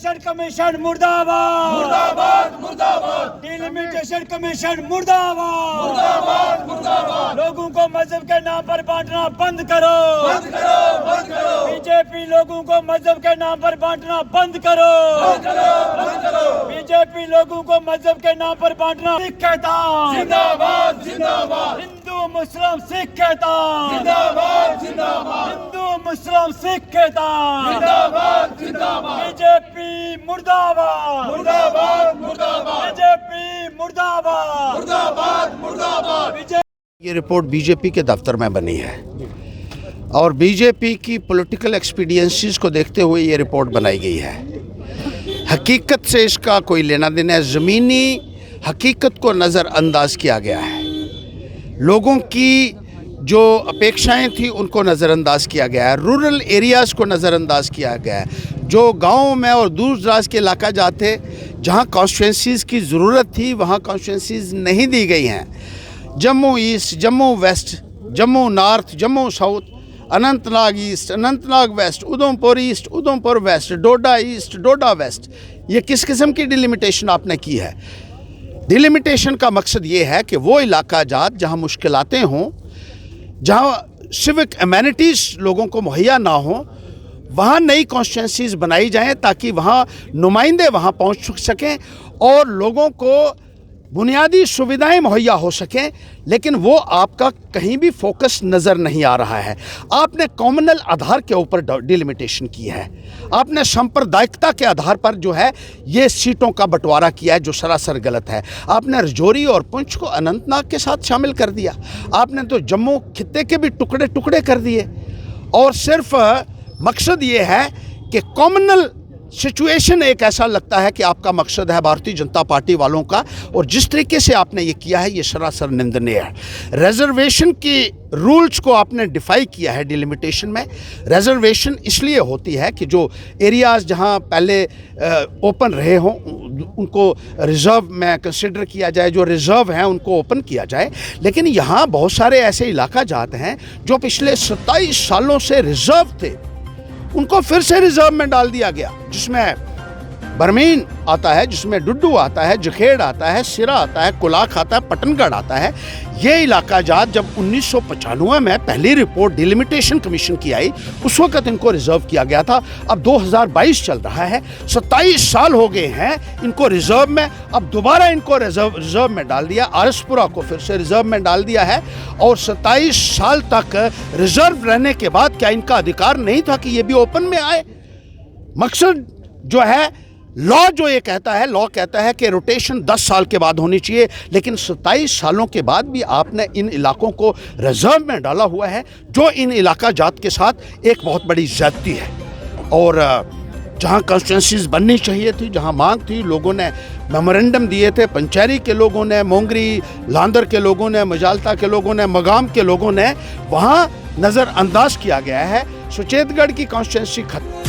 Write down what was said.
Delimitation commission मुर्दाबाद मुर्दाबाद मुर्दाबाद। डिलिमिटेशन कमीशन मुर्दाबाद मुर्दाबाद मुर्दाबाद। लोगों को मजहब के नाम पर बांटना बंद करो, बंद करो, बंद करो। बीजेपी लोगों को मजहब के नाम पर बांटना बंद करो, बंद करो, बंद करो। बीजेपी लोगों को मजहब के नाम पर बांटना सिख कहता जिंदाबाद जिंदाबाद। हिंदू मुस्लिम सिख कहता जिंदाबाद जिंदाबाद। हिंदू मुस्लिम सिख कहता जिंदाबाद जिंदाबाद। बीजेपी मुर्दाबाद मुर्दाबाद मुर्दाबाद। बीजेपी मुर्दाबाद मुर्दाबाद मुर्दाबाद। ये रिपोर्ट बीजेपी के दफ्तर में बनी है और बीजेपी की पॉलिटिकल एक्सपीडियंसीज को देखते हुए ये रिपोर्ट बनाई गई है। हकीकत से इसका कोई लेना देना है। ज़मीनी हकीकत को नज़रअंदाज किया गया है। लोगों की जो अपेक्षाएं थी उनको नज़रअंदाज किया गया है। रूरल एरियाज़ को नज़रअंदाज किया गया है। जो गाँव में और दूर दराज के इलाका जाते जहाँ कॉन्स्टिट्यूंसीज़ की ज़रूरत थी वहाँ कॉन्स्टिट्यूंसीज़ नहीं दी गई हैं। Jammu east, Jammu west, Jammu north, Jammu south, Anantnag east, Anantnag west, Udhampur east, Udhampur west, Doda east, Doda west. ये किस किस्म की डिलिमिटेशन आपने की है? डिलिमिटेशन का मकसद ये है कि वो इलाका जात जहाँ मुश्किलातें हों, जहाँ सिविक एमेनिटीज़ लोगों को मुहैया ना हो, वहाँ नई कॉन्स्टिट्यूंसीज़ बनाई जाएं ताकि वहाँ नुमाइंदे वहाँ पहुँच सकें और लोगों को बुनियादी सुविधाएं मुहैया हो सकें। लेकिन वो आपका कहीं भी फोकस नज़र नहीं आ रहा है। आपने कॉम्युनल आधार के ऊपर डिलिमिटेशन की है। आपने सांप्रदायिकता के आधार पर जो है ये सीटों का बंटवारा किया है जो सरासर गलत है। आपने रजौरी और पुंछ को अनंतनाग के साथ शामिल कर दिया। आपने तो जम्मू खित्ते के भी टुकड़े टुकड़े कर दिए और सिर्फ मकसद ये है कि कॉम्युनल सिचुएशन एक ऐसा लगता है कि आपका मकसद है भारतीय जनता पार्टी वालों का। और जिस तरीके से आपने ये किया है ये सरासर निंदनीय है। रिजर्वेशन की रूल्स को आपने डिफाई किया है। डिलिमिटेशन में रिजर्वेशन इसलिए होती है कि जो एरियाज़ जहां पहले ओपन रहे हों उनको रिज़र्व में कंसिडर किया जाए, जो रिज़र्व हैं उनको ओपन किया जाए। लेकिन यहाँ बहुत सारे ऐसे इलाका जाते हैं जो पिछले 27 सालों से रिज़र्व थे, उनको फिर से रिजर्व में डाल दिया गया, जिसमें बरमीन आता है, जिसमें डुड्डू आता है, जखेड़ आता है, सिरा आता है, कुलाख आता है, पटनगढ़ आता है। ये इलाका जात जब 1995 में पहली रिपोर्ट डिलिमिटेशन कमीशन की आई उस वक्त इनको रिजर्व किया गया था। अब 2022 चल रहा है, 27 साल हो गए हैं इनको रिजर्व में। अब दोबारा इनको रिजर्व में डाल दिया। आरसपुरा को फिर से रिजर्व में डाल दिया है और 27 साल तक रिजर्व रहने के बाद क्या इनका अधिकार नहीं था कि ये भी ओपन में आए? मकसद जो है लॉ जो ये कहता है, लॉ कहता है कि रोटेशन 10 साल के बाद होनी चाहिए, लेकिन 27 सालों के बाद भी आपने इन इलाकों को रिजर्व में डाला हुआ है, जो इन इलाका जात के साथ एक बहुत बड़ी ज़्यादती है। और जहाँ कॉन्स्टिट्यूंसीज़ बननी चाहिए थी, जहाँ मांग थी, लोगों ने मेमोरेंडम दिए थे, पंचैरी के लोगों ने, मोंगरी लांदर के लोगों ने, मजालता के लोगों ने, मगाम के लोगों ने, वहाँ नज़रअंदाज किया गया है। सुचेतगढ़ की कॉन्स्टिट्यूंसी खत्म